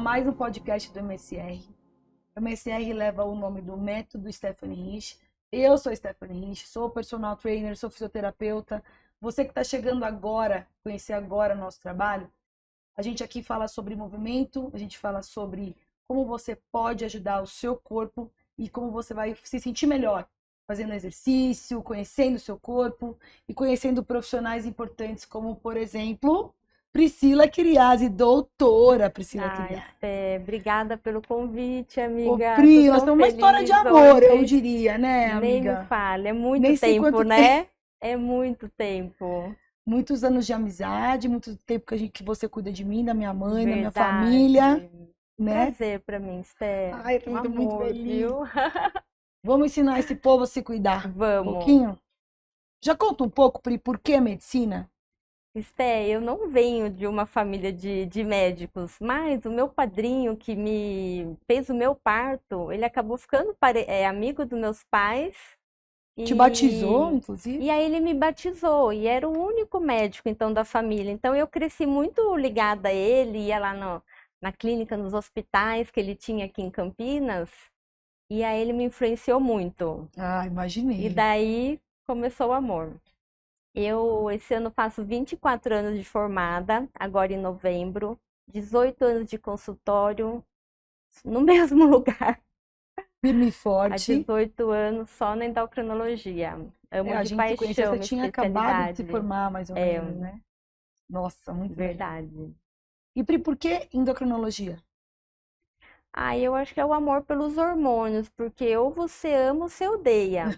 mais um podcast do MSR. O MSR leva o nome do método Stephanie Rich. Eu sou Stephanie Rich, sou personal trainer, sou fisioterapeuta. Você que está chegando agora, conhecer agora o nosso trabalho, a gente aqui fala sobre movimento, a gente fala sobre como você pode ajudar o seu corpo e como você vai se sentir melhor fazendo exercício, conhecendo o seu corpo e conhecendo profissionais importantes como, por exemplo, Priscila Kyriazi, doutora Priscila Kyriazi. Obrigada pelo convite, Ô, amiga. Pri, Tô nós tão temos uma história de feliz amor, hoje. eu diria, né, Nem me amiga? fale, é muito Nem sei tempo, quanto né? É muito tempo. Muitos anos de amizade, muito tempo que você cuida de mim, da minha mãe, da minha Verdade. família, né? Prazer pra mim, Esther. Ai, eu tô Um muito amor, feliz. viu? Vamos ensinar esse povo a se cuidar um Vamos. pouquinho? Já conta um pouco, Pri, por que medicina? Esté, eu não venho de uma família de médicos, mas o meu padrinho que me fez o meu parto, ele acabou ficando amigo dos meus pais Te batizou, e, inclusive? e aí ele me batizou e era o único médico então da família. Então eu cresci muito ligada a ele, ia lá na clínica, nos hospitais que ele tinha aqui em Campinas e aí ele me influenciou muito. Ah, E imaginei. daí começou o amor. Eu, esse ano, faço 24 anos de formada, agora em novembro, 18 anos de consultório, no mesmo lugar, Firme e há forte. 18 anos só na endocrinologia. Amo A de gente se conheceu, paixão você minha tinha acabado de se especialidade. formar, mais ou É, menos, né? Nossa, muito bem. verdade. E Pri, por que endocrinologia? Ah, eu acho que é o amor pelos hormônios, porque ou você ama ou você odeia.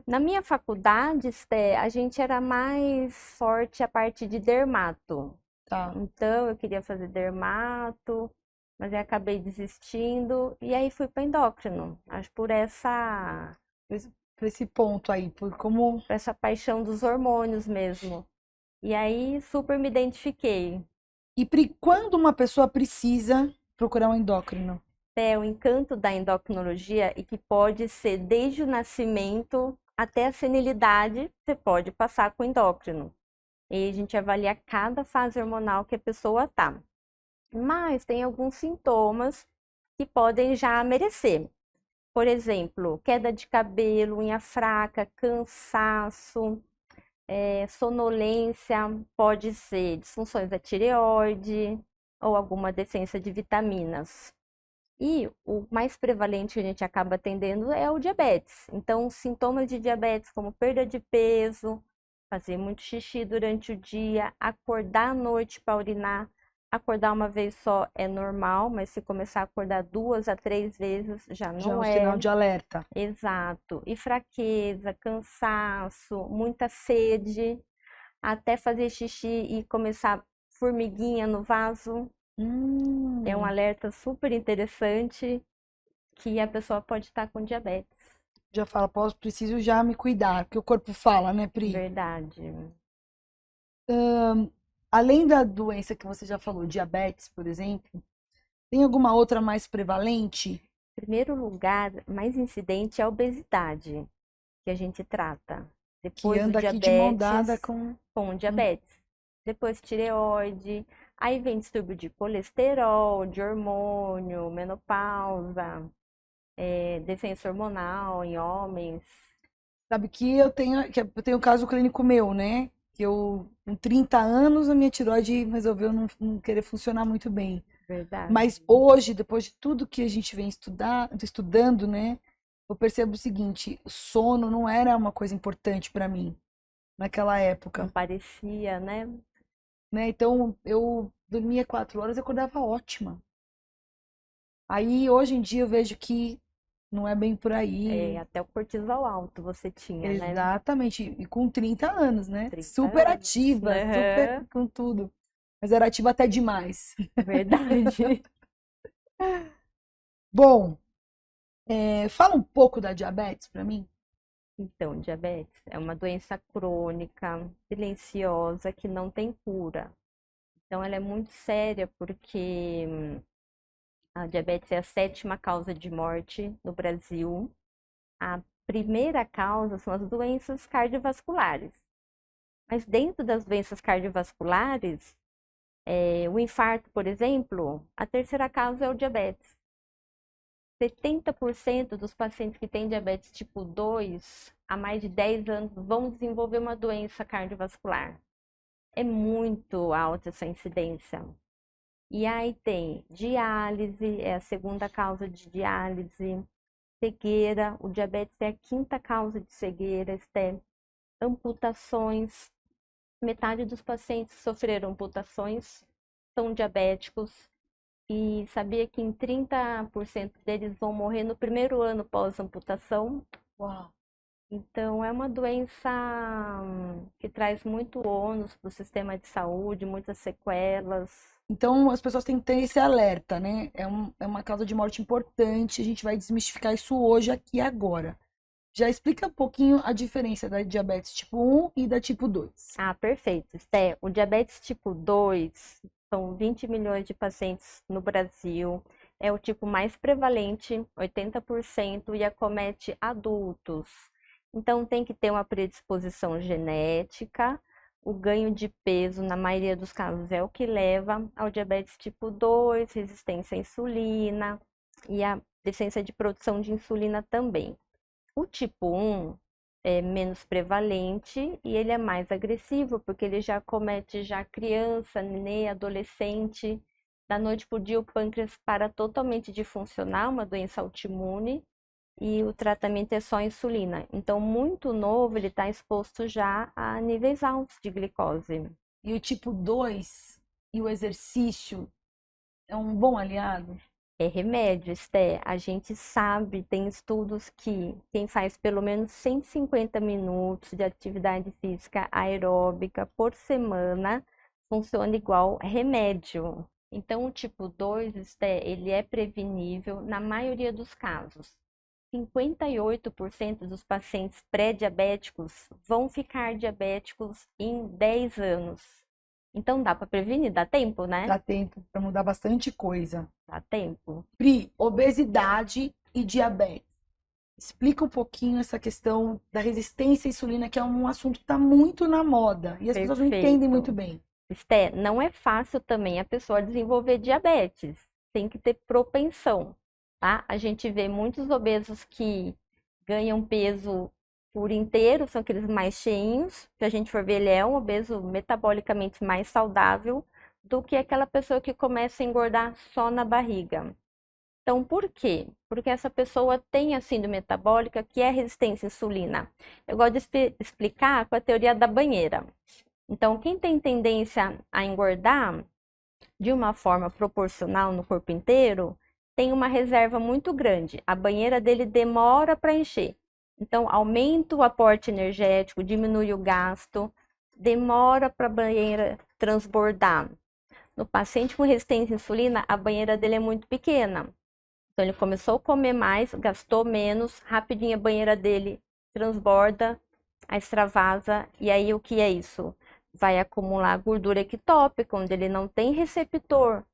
Na minha faculdade, Esté, a gente era mais forte a parte de dermato. Tá. Então, eu queria fazer dermato, mas aí acabei desistindo. E aí fui para endócrino. Acho Por esse ponto aí, por como. por essa paixão dos hormônios mesmo. E aí super me identifiquei. E Pri, quando uma pessoa precisa procurar um endócrino? É o encanto da endocrinologia e que pode ser desde o nascimento até a senilidade, você pode passar com endócrino. E a gente avalia cada fase hormonal que a pessoa tá. Mas tem alguns sintomas que podem já merecer. Por exemplo, queda de cabelo, unha fraca, cansaço, sonolência, pode ser disfunções da tireoide ou alguma deficiência de vitaminas. E o mais prevalente que a gente acaba atendendo é o diabetes. Então, sintomas de diabetes como perda de peso, fazer muito xixi durante o dia, acordar à noite para urinar. Acordar uma vez só é normal, mas se começar a acordar 2 a 3 vezes já Já é não um é. sinal de alerta. Exato. E fraqueza, cansaço, muita sede, até fazer xixi e começar formiguinha no vaso. É um Hum, alerta super interessante que a pessoa pode estar com diabetes. já fala, preciso já me cuidar, porque o corpo fala, né, Pri? Verdade. Além da doença que você já falou, diabetes, por exemplo, tem alguma outra mais prevalente? Em primeiro lugar, mais incidente é a obesidade, que a gente trata. Que Depois o anda aqui de mão dada diabetes, com. com diabetes. Depois tireoide. Aí vem distúrbio de colesterol, de hormônio, menopausa, deficiência hormonal em homens. Sabe que eu tenho um caso clínico meu, né? Que eu, com 30 anos, a minha tireoide resolveu não querer funcionar muito bem. Verdade. Mas hoje, depois de tudo que a gente vem estudando, né? Eu percebo o seguinte, o sono não era uma coisa importante para mim naquela Não época, parecia, né? né? Então, eu dormia 4 horas e acordava ótima. Aí, hoje em dia, eu vejo que não é bem por aí. Até o cortisol alto você tinha, né? Exatamente. E com 30 anos, né? 30 Super anos. ativa, super Aham. com tudo. Mas era ativa até demais. Verdade. Bom, fala um pouco da diabetes para mim. Então, diabetes é uma doença crônica, silenciosa, que não tem cura. Então, ela é muito séria porque a diabetes é a sétima causa de morte no Brasil. A primeira causa são as doenças cardiovasculares. Mas dentro das doenças cardiovasculares, O infarto, por exemplo, a terceira causa é o diabetes. 70% dos pacientes que têm diabetes tipo 2 há mais de 10 anos vão desenvolver uma doença cardiovascular. É muito alta essa incidência. E aí tem diálise, é a segunda causa de diálise, cegueira, o diabetes é a quinta causa de cegueira, amputações. Metade dos pacientes que sofreram amputações são diabéticos. E sabia que em 30% deles vão morrer no primeiro ano pós-amputação? Uau. Então, é uma doença que traz muito ônus para o sistema de saúde, muitas sequelas. Então, as pessoas têm que ter esse alerta, né? É uma causa de morte importante. A gente vai desmistificar isso hoje, aqui e agora. Já explica um pouquinho a diferença da diabetes tipo 1 e da tipo 2. Ah, perfeito. O diabetes tipo 2 são 20 milhões de pacientes no Brasil. É o tipo mais prevalente, 80%, e acomete adultos. Então, tem que ter uma predisposição genética. O ganho de peso, na maioria dos casos, é o que leva ao diabetes tipo 2, resistência à insulina e a deficiência de produção de insulina também. O tipo 1 é menos prevalente e ele é mais agressivo, porque ele já comete criança, nenê, adolescente. Da noite para o dia, o pâncreas para totalmente de funcionar, uma doença autoimune, e o tratamento é só insulina. Então, muito novo, ele está exposto já a níveis altos de glicose. E o tipo 2 e o exercício é um bom aliado? É remédio, a gente sabe, tem estudos que quem faz pelo menos 150 minutos de atividade física aeróbica por semana funciona igual remédio. Então, o tipo 2, ele é prevenível na maioria dos casos. 58% dos pacientes pré-diabéticos vão ficar diabéticos em 10 anos. Então, dá para prevenir, dá tempo, né? Dá tempo para mudar bastante coisa. Dá tempo. Pri, obesidade e diabetes. Explica um pouquinho essa questão da resistência à insulina, que é um assunto que está muito na moda e as pessoas não entendem muito bem. Não é fácil também a pessoa desenvolver diabetes. Tem que ter propensão, tá? A gente vê muitos obesos que ganham peso por inteiro, são aqueles mais cheinhos. Se a gente for ver, ele é um obeso metabolicamente mais saudável do que aquela pessoa que começa a engordar só na barriga. Então, por quê? Porque essa pessoa tem a síndrome metabólica, que é resistência à insulina. Eu gosto de explicar com a teoria da banheira. Então, quem tem tendência a engordar de uma forma proporcional no corpo inteiro, tem uma reserva muito grande. A banheira dele demora para encher. Então, aumenta o aporte energético, diminui o gasto, demora para a banheira transbordar. No paciente com resistência à insulina, a banheira dele é muito pequena. Então, ele começou a comer mais, gastou menos, rapidinho a banheira dele transborda, a extravasa, e aí o que é isso? Vai acumular gordura ectópica, onde ele não tem receptor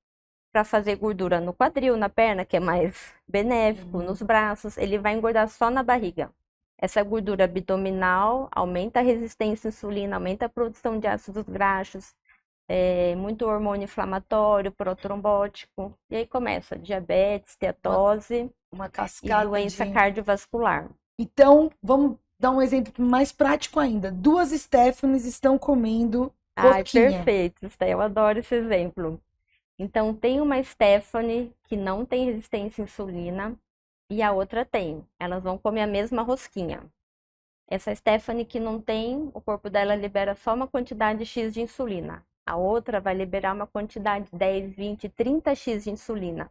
para fazer gordura no quadril, na perna, que é mais benéfico, nos braços, ele vai engordar só na barriga. Essa gordura abdominal aumenta a resistência à insulina, aumenta a produção de ácidos graxos, muito hormônio inflamatório, protrombótico, e aí começa diabetes, steatose uma e cascada doença cardiovascular. Então, vamos dar um exemplo mais prático ainda. Duas Stephanies estão comendo rosquinha. Perfeito, eu adoro esse exemplo. Então, tem uma Stephanie que não tem resistência à insulina e a outra tem. Elas vão comer a mesma rosquinha. Essa Stephanie que não tem, o corpo dela libera só uma quantidade X de insulina. A outra vai liberar uma quantidade 10, 20, 30x de insulina.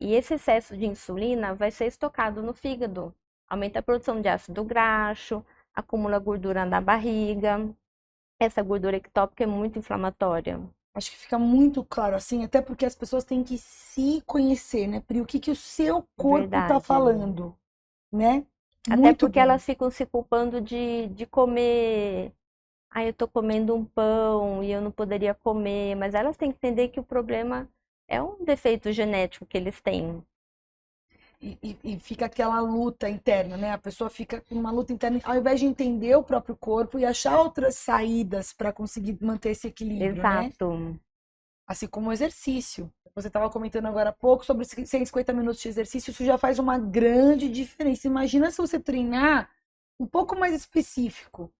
E esse excesso de insulina vai ser estocado no fígado. Aumenta a produção de ácido graxo, acumula gordura na barriga. Essa gordura ectópica é muito inflamatória. Acho que fica muito claro assim, até porque as pessoas têm que se conhecer, né, Pri? O que o seu corpo tá falando, né? Até porque elas ficam se culpando de comer. Eu tô comendo um pão e eu não poderia comer. Mas elas têm que entender que o problema é um defeito genético que eles têm. E fica aquela luta interna, né? A pessoa fica com uma luta interna, ao invés de entender o próprio corpo e achar outras saídas para conseguir manter esse equilíbrio, Exato. né? Assim como o exercício. Você estava comentando agora há pouco sobre 150 minutos de exercício, isso já faz uma grande diferença. Imagina se você treinar um pouco mais específico,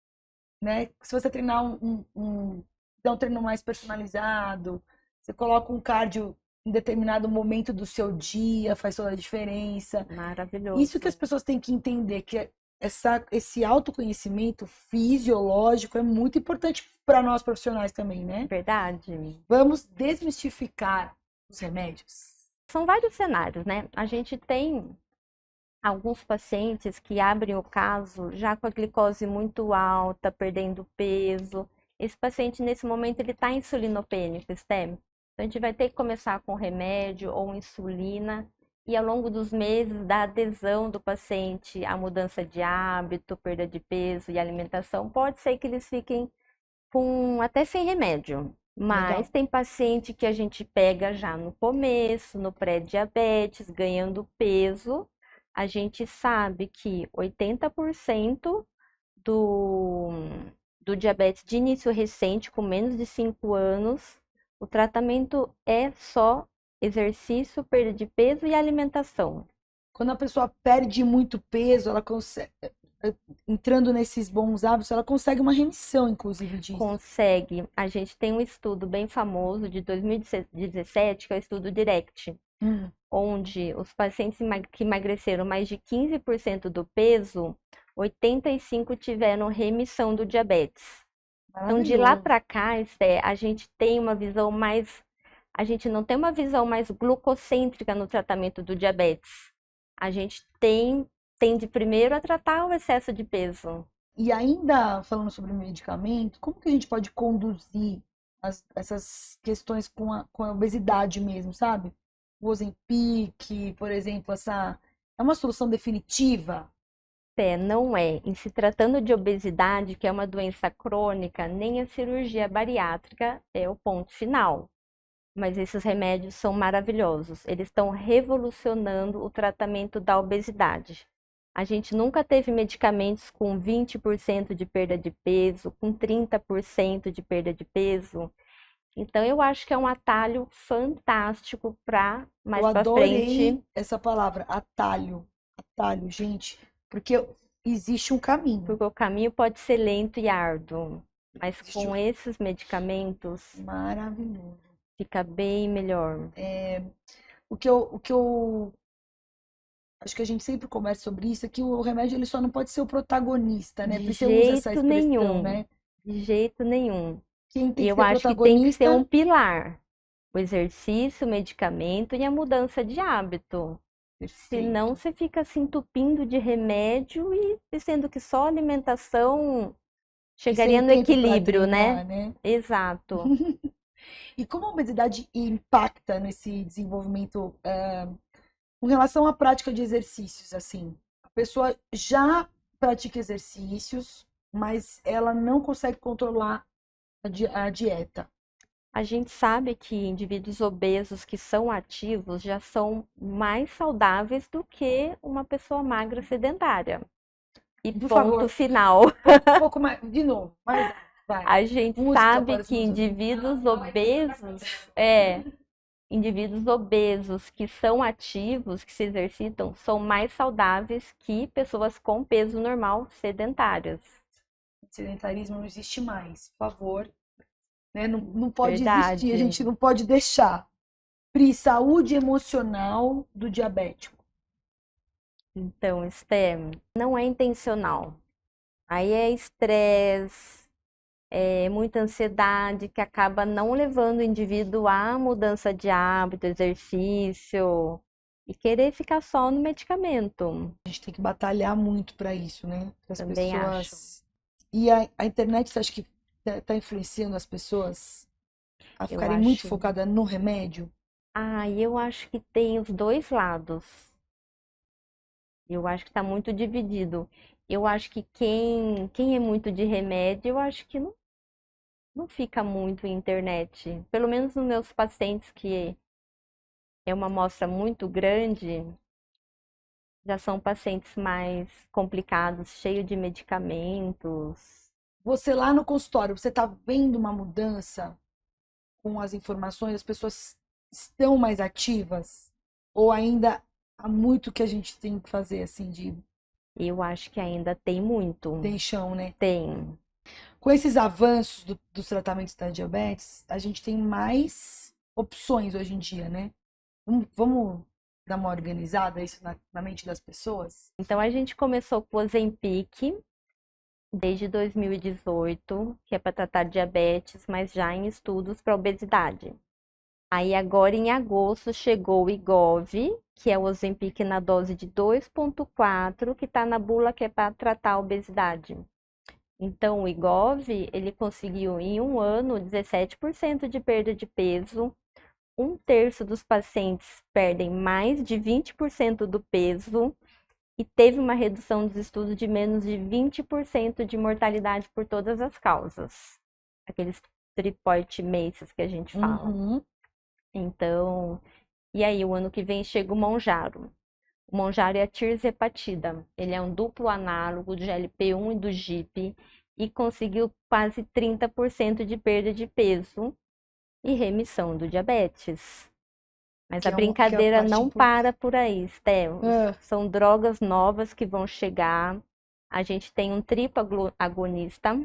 né? Se você treinar dar um treino mais personalizado, você coloca um cardio em determinado momento do seu dia, faz toda a diferença. Isso que as Maravilhoso. pessoas têm que entender, que esse autoconhecimento fisiológico é muito importante para nós profissionais também, né? Verdade. Vamos desmistificar os remédios. São vários cenários, né? A gente tem alguns pacientes que abrem o caso já com a glicose muito alta, perdendo peso. Esse paciente, nesse momento, ele está insulinopênico, Stem. Então, a gente vai ter que começar com remédio ou insulina. E ao longo dos meses, da adesão do paciente à mudança de hábito, perda de peso e alimentação, pode ser que eles fiquem com até sem remédio. Legal. Mas tem paciente que a gente pega já no começo, no pré-diabetes, ganhando peso. A gente sabe que 80% do, do diabetes de início recente, com menos de 5 anos, o tratamento é só exercício, perda de peso e alimentação. Quando a pessoa perde muito peso, ela consegue, entrando nesses bons hábitos, ela consegue uma remissão, inclusive, disso. Consegue. A gente tem um estudo bem famoso de 2017, que é o estudo DIRECT, onde os pacientes que emagreceram mais de 15% do peso, 85 tiveram remissão do diabetes. Então, de lá para cá, Esté, a gente tem uma visão mais. A gente não tem uma visão mais glucocêntrica no tratamento do diabetes. A gente tende primeiro a tratar o excesso de peso. E ainda falando sobre medicamento, como que a gente pode conduzir essas questões com a obesidade mesmo, sabe? O Ozempic, por exemplo, é uma solução definitiva? Não é. Em se tratando de obesidade, que é uma doença crônica, nem a cirurgia bariátrica é o ponto final. Mas esses remédios são maravilhosos. Eles estão revolucionando o tratamento da obesidade. A gente nunca teve medicamentos com 20% de perda de peso, com 30% de perda de peso. Então, eu acho que é um atalho fantástico para mais Eu para adorei frente. essa palavra, atalho. Atalho, gente, porque existe um caminho. Porque o caminho pode ser lento e árduo, mas Existe com esses medicamentos maravilhoso. fica bem melhor. O que eu acho que a gente sempre conversa sobre isso é que o remédio ele só não pode ser o protagonista, né? De Porque você usa essa jeito expressão, nenhum, né? de jeito nenhum. Quem tem E que eu ser acho que tem que ser um protagonista, pilar. O exercício, o medicamento e a mudança de hábito. Senão perfeito. você fica se entupindo de remédio e sendo que só alimentação E chegaria sem no tempo para equilíbrio, né? treinar, né? Exato. E como a obesidade impacta nesse desenvolvimento, com relação à prática de exercícios, assim? A pessoa já pratica exercícios, mas ela não consegue controlar a dieta. A gente sabe que indivíduos obesos que são ativos já são mais saudáveis do que uma pessoa magra sedentária. E Por ponto favor, final. um pouco mais, de novo, mais alto, vai. A gente Música sabe para os que meus ouvidos. indivíduos obesos que são ativos, que se exercitam, são mais saudáveis que pessoas com peso normal sedentárias. Sedentarismo não existe mais, por favor. Né? Não, não pode existir, a Verdade. gente não pode deixar. Pri, saúde emocional do diabético. Então, Esté, não é intencional. Aí é estresse, é muita ansiedade que acaba não levando o indivíduo à mudança de hábito, exercício e querer ficar só no medicamento. A gente tem que batalhar muito para isso, né? Para as Também acho. pessoas. E a internet, você acha que está influenciando as pessoas a Eu ficarem muito acho. focadas no remédio? Eu acho que tem os dois lados. Eu acho que está muito dividido. Eu acho que quem é muito de remédio, eu acho que não fica muito em internet. Pelo menos nos meus pacientes, que é uma amostra muito grande, já são pacientes mais complicados, cheios de medicamentos. Você lá no consultório, você está vendo uma mudança com as informações, as pessoas estão mais ativas? Ou ainda há muito que a gente tem que fazer, assim, Eu acho que ainda tem muito. tem chão, né? Tem. Com esses avanços dos tratamentos da diabetes, a gente tem mais opções hoje em dia, né? Vamos dar uma organizada isso na mente das pessoas? Então a gente começou com o Ozempic desde 2018, que é para tratar diabetes, mas já em estudos para obesidade. Aí agora em agosto chegou o Wegovy, que é o Ozempic na dose de 2,4, que está na bula que é para tratar a obesidade. Então o Wegovy, ele conseguiu em um ano 17% de perda de peso. Um terço dos pacientes perdem mais de 20% do peso e teve uma redução dos estudos de menos de 20% de mortalidade por todas as causas. Aqueles three-point MACEs que a gente fala. Uhum. Então, e aí o ano que vem chega o Mounjaro. O Mounjaro é a tirzepatida. Ele é um duplo análogo do GLP-1 e do GIP e conseguiu quase 30% de perda de peso e remissão do diabetes. Mas Que a é que é a brincadeira parte não para por aí, Stel. Ah, São drogas novas que vão chegar. A gente tem um triplo agonista,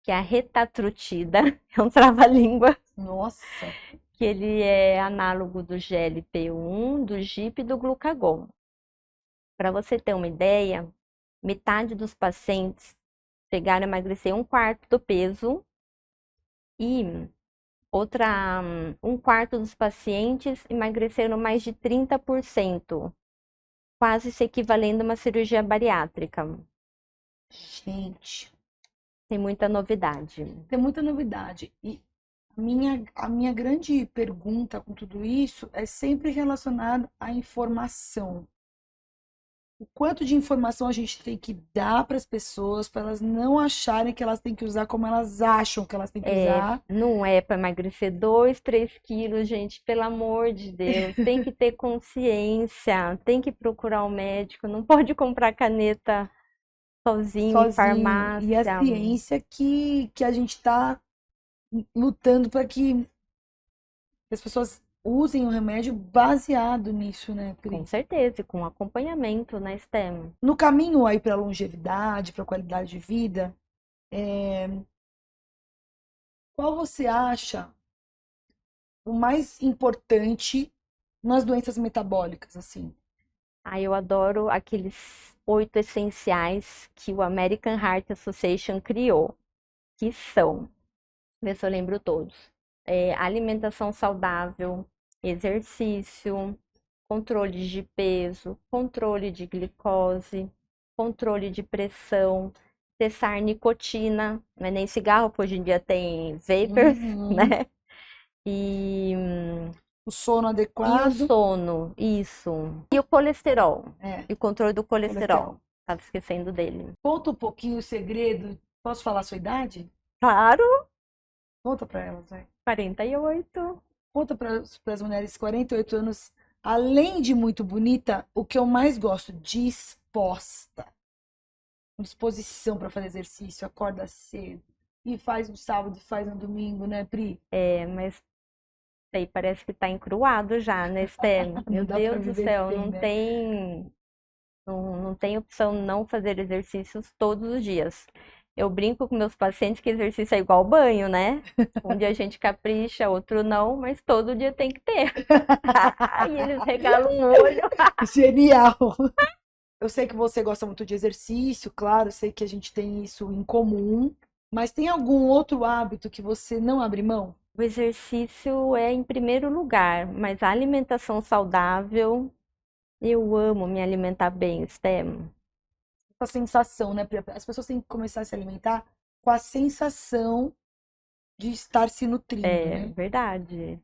que é a retatrutida, é um trava-língua, nossa. que ele é análogo do GLP-1, do GIP e do glucagon. Para você ter uma ideia, metade dos pacientes chegaram a emagrecer um quarto do peso e um quarto dos pacientes emagreceram mais de 30%, quase se equivalendo a uma cirurgia bariátrica. Gente, Tem muita novidade. tem muita novidade. E a minha grande pergunta com tudo isso é sempre relacionada à informação. O quanto de informação a gente tem que dar para as pessoas para elas não acharem que elas têm que usar como elas acham que elas têm que usar. Não é para emagrecer 2, 3 quilos, gente, pelo amor de Deus. Tem que ter consciência, tem que procurar um médico, não pode comprar caneta sozinho em Sozinho. farmácia. E a ciência que a gente está lutando para que as pessoas usem o remédio baseado nisso, né, Pri? Com certeza, e com acompanhamento, né, STEM? No caminho aí para a longevidade, para a qualidade de vida, qual você acha o mais importante nas doenças metabólicas, assim? Eu adoro aqueles 8 essenciais que o American Heart Association criou, que são, ver se eu lembro todos, alimentação saudável, exercício, controle de peso, controle de glicose, controle de pressão, cessar nicotina, não é nem cigarro, porque hoje em dia tem vapers, Uhum. né? E O sono o adequado. sono, isso. E o colesterol. É, E o controle do colesterol. colesterol. Tava esquecendo dele. Conta um pouquinho o segredo. Posso falar a sua idade? Claro, Conta para elas, vai. 48. Conta para as mulheres de 48 anos, além de muito bonita, o que eu mais gosto, disposta. Com disposição para fazer exercício, acorda cedo. E faz no sábado, faz no domingo, né, Pri? Mas aí parece que tá encruado já, né, Sté? Não Meu dá pra Deus do viver céu, sem, não né? tem, não tem opção não fazer exercícios todos os dias. Eu brinco com meus pacientes que exercício é igual banho, né? Um dia a gente capricha, outro não, mas todo dia tem que ter. E eles regalam o olho. Genial! Eu sei que você gosta muito de exercício, claro, eu sei que a gente tem isso em comum, mas tem algum outro hábito que você não abre mão? O exercício é em primeiro lugar, mas a alimentação saudável, eu amo me alimentar bem, Stem. A sensação, né? Pri? As pessoas têm que começar a se alimentar com a sensação de estar se nutrindo, É né? verdade,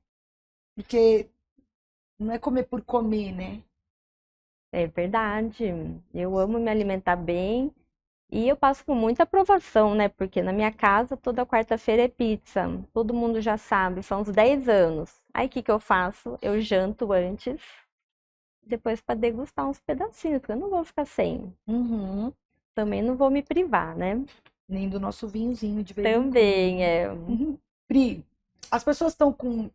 Porque não é comer por comer, né? é verdade. Eu amo me alimentar bem e eu passo por muita aprovação, né? Porque na minha casa toda quarta-feira é pizza. Todo mundo já sabe, são uns 10 anos. Aí o que que eu faço? Eu janto antes, depois para degustar uns pedacinhos, porque eu não vou ficar sem. Uhum. Também não vou me privar, né? Nem do nosso vinhozinho de vez em quando. Também é. Uhum. Pri, As pessoas estão com.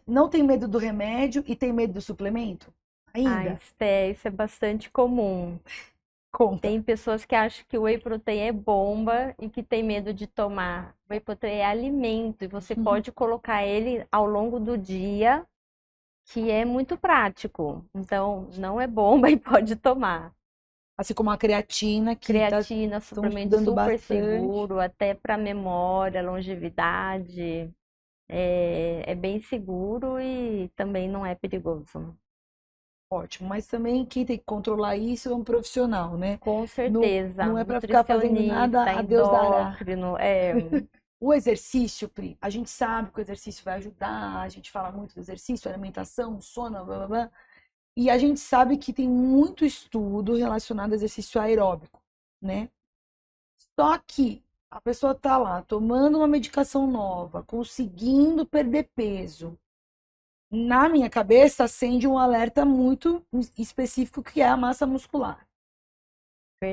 Não tem medo do remédio e tem medo do suplemento? Ah, Ainda? isso é bastante comum. Conta. Tem pessoas que acham que o whey protein é bomba e que tem medo de tomar. O whey protein é alimento e você pode colocar ele ao longo do dia, que é muito prático. Então, não é bomba e pode tomar. Assim como a creatina, que Creatina, estão suplemento estudando super bastante. seguro, até para memória, longevidade. É bem seguro e também não é perigoso. Ótimo. Mas também quem tem que controlar isso é um profissional, né? Com Não, certeza, não é para ficar fazendo nada, nutricionista, a Deus dará. endócrino, O exercício, Pri, a gente sabe que o exercício vai ajudar, a gente fala muito do exercício, alimentação, sono, blá blá blá. E a gente sabe que tem muito estudo relacionado ao exercício aeróbico, né? Só que a pessoa tá lá tomando uma medicação nova, conseguindo perder peso. Na minha cabeça acende um alerta muito específico que é a massa muscular.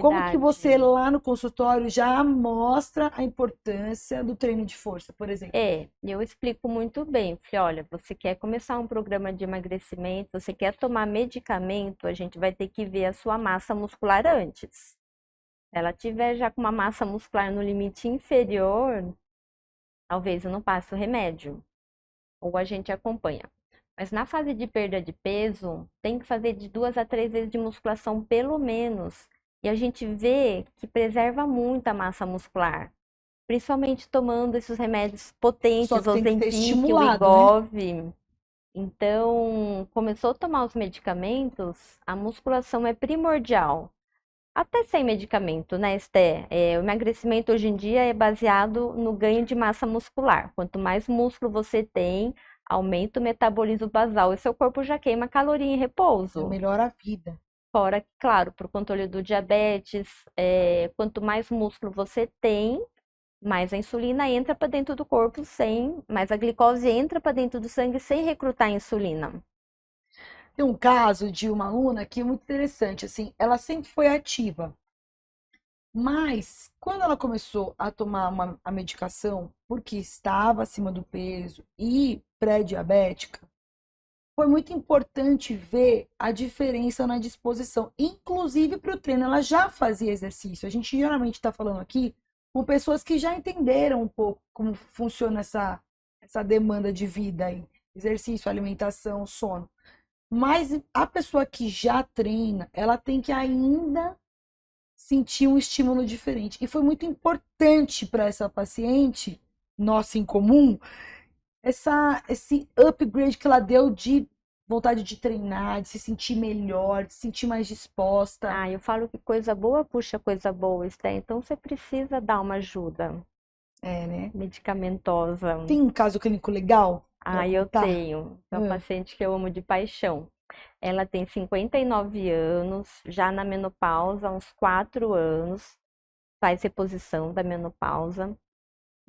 Como que você verdade. lá no consultório já mostra a importância do treino de força, por exemplo? Eu explico muito bem. Falei, olha, você quer começar um programa de emagrecimento, você quer tomar medicamento, a gente vai ter que ver a sua massa muscular antes. Se ela tiver já com uma massa muscular no limite inferior, talvez eu não passe o remédio, ou a gente acompanha. Mas na fase de perda de peso, tem que fazer de 2 a 3 vezes de musculação, pelo menos. E a gente vê que preserva muito a massa muscular. Principalmente tomando esses remédios Só potentes, que tem que ser Ozempic, estimulado, né? Wegovy. Então, começou a tomar os medicamentos, a musculação é primordial. Até sem medicamento, né, Esté? O emagrecimento hoje em dia é baseado no ganho de massa muscular. Quanto mais músculo você tem, aumenta o metabolismo basal e seu corpo já queima caloria em É repouso. melhor a vida. Fora, claro, para o controle do diabetes, quanto mais músculo você tem, mais a insulina entra para dentro do corpo mais a glicose entra para dentro do sangue sem recrutar insulina. Tem um caso de uma aluna que é muito interessante, assim, ela sempre foi ativa, mas quando ela começou a tomar a medicação, porque estava acima do peso e pré-diabética, foi muito importante ver a diferença na disposição, inclusive para o treino. Ela já fazia exercício. A gente geralmente está falando aqui com pessoas que já entenderam um pouco como funciona essa demanda de vida aí, exercício, alimentação, sono. Mas a pessoa que já treina, ela tem que ainda sentir um estímulo diferente. E foi muito importante para essa paciente, nossa em comum, esse upgrade que ela deu de vontade de treinar, de se sentir melhor, de se sentir mais disposta. Ah, eu falo que coisa boa puxa coisa boa, Esté. Então você precisa dar uma ajuda É, né? medicamentosa. Tem um caso clínico legal para Eu contar? tenho. É uma paciente que eu amo de paixão. Ela tem 59 anos, já na menopausa, há uns 4 anos, faz reposição da menopausa.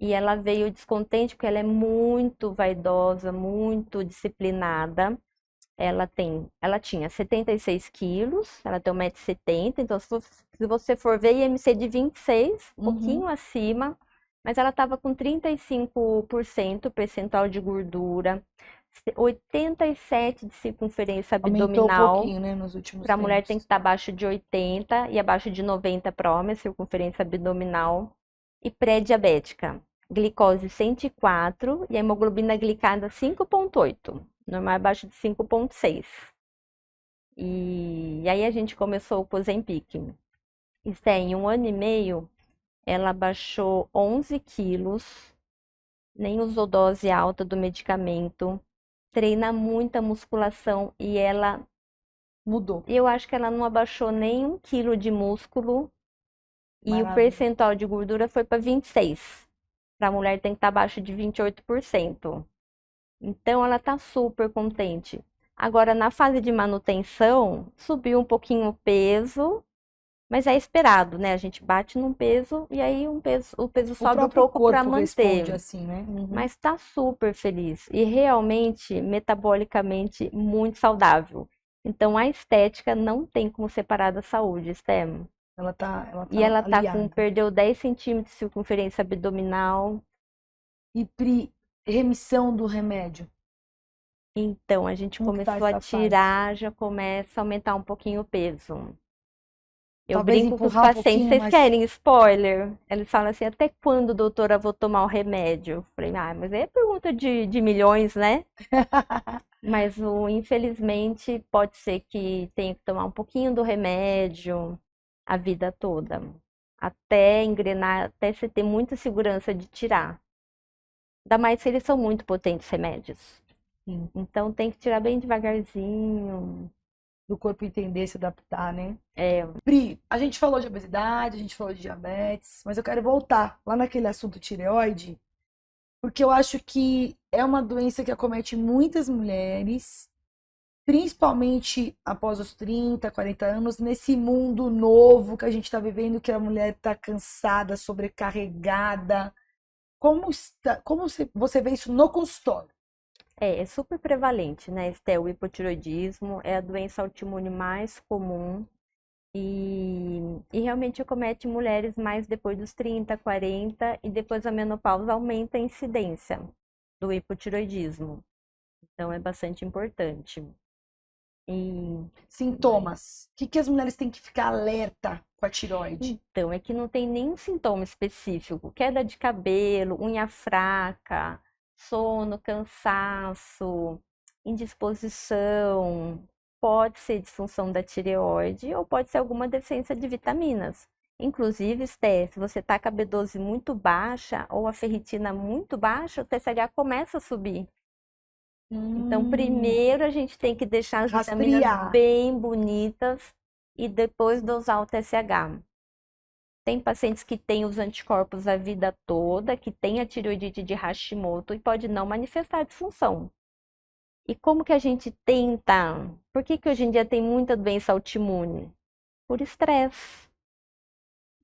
E ela veio descontente porque ela é muito vaidosa, muito disciplinada. Ela tinha 76 quilos, ela tem 1,70 m, então se você for ver IMC de 26, um Uhum. pouquinho acima, mas ela estava com 35% percentual de gordura, 87 de circunferência Aumentou um abdominal. pouquinho, né, nos últimos Para a mulher tem que tempos. estar abaixo de 80 e abaixo de 90 para homem, circunferência abdominal. E pré-diabética, glicose 104 e a hemoglobina glicada 5,8, normal abaixo de 5,6. E aí a gente começou com o Ozempic. Isso em 1 ano e meio, ela baixou 11 quilos, nem usou dose alta do medicamento, treina muita musculação e Mudou. eu acho que ela não abaixou nem 1 quilo de músculo e o Maravilha. percentual de gordura foi para 26. Para a mulher tem que estar abaixo de 28%. Então ela está super contente. Agora, na fase de manutenção, subiu um pouquinho o peso, mas é esperado, né? A gente bate num peso e aí o peso O sobe um próprio pouco para corpo responde manter. assim, né? Uhum. Mas está super feliz e realmente, metabolicamente, muito saudável. Então a estética não tem como separar da saúde, Stem. Ela E tá ela aliada. perdeu 10 centímetros de circunferência abdominal. E Pri, remissão do remédio? Então, a gente Como que tá começou a essa fase? tirar, já começa a aumentar um pouquinho o peso. Eu Talvez brinco com os empurrar um pacientes, pouquinho vocês mais. querem spoiler? Eles falam assim, até quando, doutora, vou tomar o remédio? Eu falei, mas aí é pergunta de milhões, né? Mas, infelizmente, pode ser que tenha que tomar um pouquinho do remédio a vida toda. Até engrenar, até você ter muita segurança de tirar. Ainda mais se eles são muito potentes remédios. Sim. Então tem que tirar bem devagarzinho. Do corpo entender, se adaptar, né? É, Pri, a gente falou de obesidade, a gente falou de diabetes, mas eu quero voltar lá naquele assunto tireoide, porque eu acho que é uma doença que acomete muitas mulheres, principalmente após os 30, 40 anos, nesse mundo novo que a gente está vivendo, que a mulher está cansada, sobrecarregada. Como você vê isso no consultório? é super prevalente, né? Este o hipotiroidismo, é a doença autoimune mais comum e realmente acomete mulheres mais depois dos 30, 40 e depois da menopausa aumenta a incidência do hipotiroidismo. Então é bastante importante. E Sintomas. O que as mulheres têm que ficar alerta com a tireoide? então, é que não tem nenhum sintoma específico. Queda de cabelo, unha fraca, sono, cansaço, indisposição. Pode ser disfunção da tireoide ou pode ser alguma deficiência de vitaminas. Inclusive, Sté, se você está com a B12 muito baixa ou a ferritina muito baixa, o TSH começa a subir. Então, Hum, primeiro a gente tem que deixar as vitaminas rastrear. bem bonitas e depois dosar o TSH. Tem pacientes que têm os anticorpos a vida toda, que têm a tireoidite de Hashimoto e pode não manifestar disfunção. E como que a gente tenta? Por que que hoje em dia tem muita doença autoimune? Por estresse.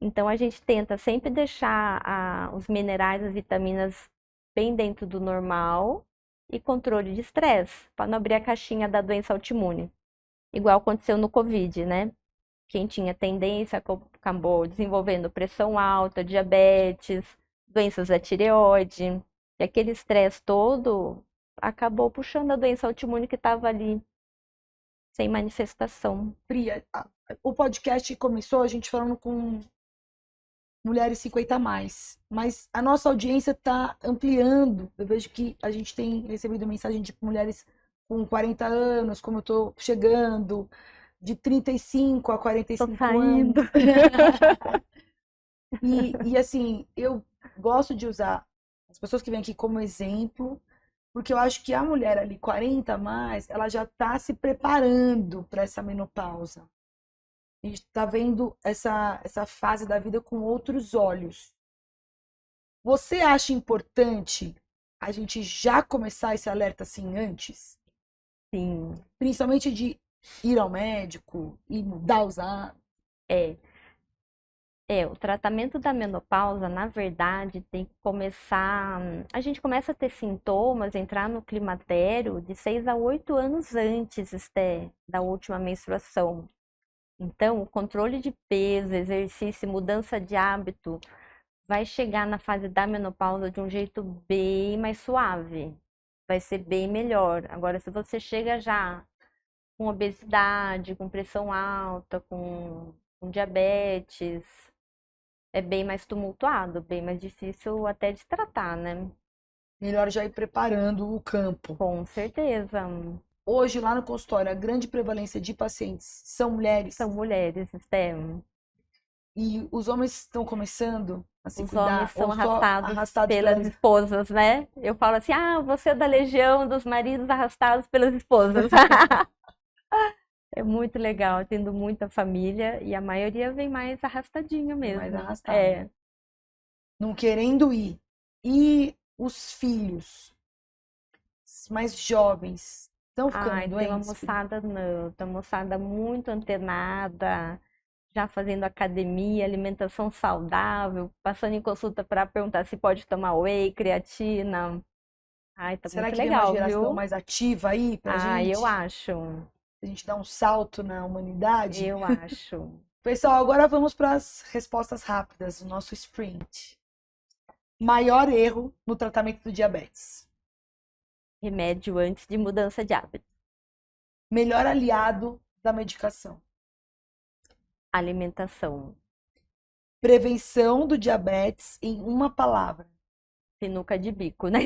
Então a gente tenta sempre deixar os minerais, as vitaminas bem dentro do normal e controle de estresse, para não abrir a caixinha da doença autoimune. Igual aconteceu no Covid, né? Quem tinha tendência acabou desenvolvendo pressão alta, diabetes, doenças da tireoide. E aquele estresse todo acabou puxando a doença autoimune que estava ali, sem manifestação. Pri, o podcast começou a gente falando com mulheres 50 a mais, mas a nossa audiência está ampliando. Eu vejo que a gente tem recebido mensagem de mulheres com 40 anos, como eu estou chegando, de 35 a Tô 45 saindo. anos. E assim, eu gosto de usar as pessoas que vêm aqui como exemplo, porque eu acho que a mulher ali 40 a mais, ela já está se preparando para essa menopausa. A gente está vendo essa fase da vida com outros olhos. Você acha importante a gente já começar esse alerta assim antes? Sim, Principalmente de ir ao médico e mudar os hábitos? é. O tratamento da menopausa, na verdade, tem que começar. A gente começa a ter sintomas, entrar no climatério de 6 a 8 anos antes, Esté, da última menstruação. Então, o controle de peso, exercício, mudança de hábito vai chegar na fase da menopausa de um jeito bem mais suave. Vai ser bem melhor. Agora, se você chega já com obesidade, com pressão alta, com diabetes, é bem mais tumultuado, bem mais difícil até de tratar, né? Melhor já ir preparando o campo. Com certeza. Hoje, lá no consultório, a grande prevalência de pacientes são mulheres São mulheres, STEM. e os homens estão começando a se Os homens cuidar são ou só arrastados arrastados pelas pelas. esposas, né? Eu falo assim: ah, você é da legião dos maridos arrastados pelas esposas. É muito legal, tendo muita família e a maioria vem mais arrastadinha Mais mesmo. arrastado, não querendo ir. E os filhos, os mais jovens, estão ficando Ai, tem uma doentes, Pri? moçada, não, tem uma moçada muito antenada, já fazendo academia, alimentação saudável, passando em consulta para perguntar se pode tomar whey, creatina. Ai, tá Será muito que vem uma legal, geração viu? mais ativa aí pra Ah, eu gente? acho, A gente dar um salto na humanidade? eu acho. Pessoal, agora vamos para as respostas rápidas, o nosso sprint. Maior erro no tratamento do diabetes. Remédio antes de mudança de hábito. Melhor aliado da medicação. Alimentação. Prevenção do diabetes em uma palavra. Sinuca de bico, né?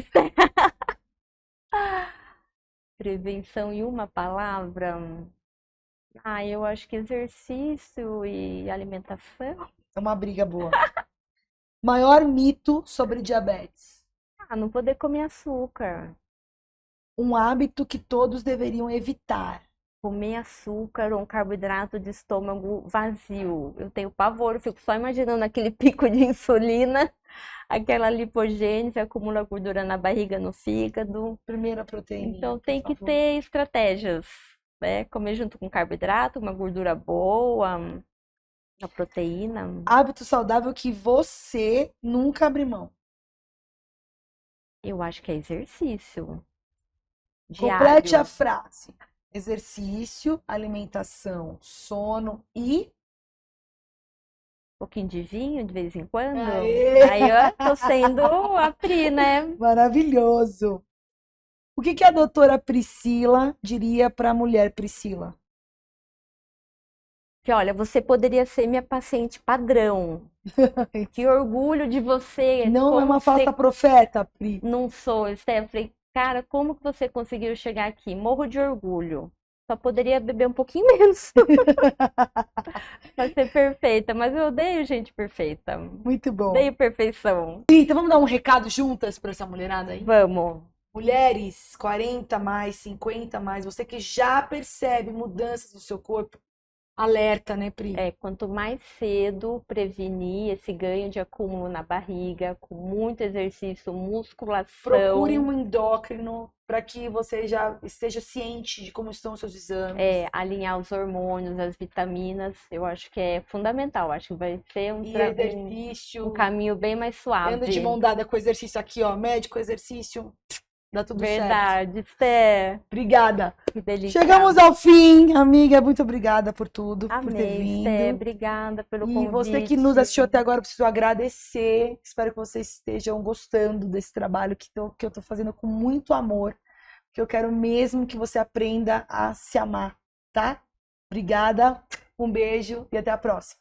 Prevenção em uma palavra. Eu acho que exercício e alimentação. É uma briga boa. Maior mito sobre diabetes. Não poder comer açúcar. Um hábito que todos deveriam evitar. Comer açúcar ou um carboidrato de estômago vazio. Eu tenho pavor, eu fico só imaginando aquele pico de insulina, aquela lipogênese, acumula gordura na barriga, no fígado. Primeira proteína. Então tem que ter estratégias, né? Comer junto com carboidrato, uma gordura boa, uma proteína. Hábito saudável que você nunca abre mão. Eu acho que é exercício. Complete Diário. a frase. Exercício, alimentação, sono e... Um pouquinho de vinho de vez em quando. Aê! Aí eu tô sendo a Pri, né? Maravilhoso. O que a doutora Priscila diria para a mulher Priscila? Que olha, você poderia ser minha paciente padrão. Que orgulho de você. Não é Como uma você falsa profeta, Pri. não sou, Steph. Eu falei, cara, como que você conseguiu chegar aqui? Morro de orgulho. Só poderia beber um pouquinho menos pra ser perfeita. Mas eu odeio gente perfeita. Muito bom. Odeio perfeição. Então vamos dar um recado juntas para essa mulherada aí? Vamos. Mulheres 40 mais, 50 mais, você que já percebe mudanças no seu corpo, alerta, né, Pri? Quanto mais cedo prevenir esse ganho de acúmulo na barriga, com muito exercício, musculação. Procure um endócrino para que você já esteja ciente de como estão os seus exames. Alinhar os hormônios, as vitaminas, eu acho que é fundamental. Acho que vai ser E exercício. um caminho bem mais suave. Anda de mão dada com exercício aqui, ó. Médico, exercício. Dá tudo certo. Verdade, Sté. Obrigada. Que delícia. Chegamos ao fim, amiga. Muito obrigada por tudo, por ter Amei, vindo. Sté. Obrigada pelo E convite. você que nos assistiu até agora, eu preciso agradecer. Espero que vocês estejam gostando desse trabalho que eu tô fazendo com muito amor. Que eu quero mesmo que você aprenda a se amar, tá? Obrigada, um beijo e até a próxima.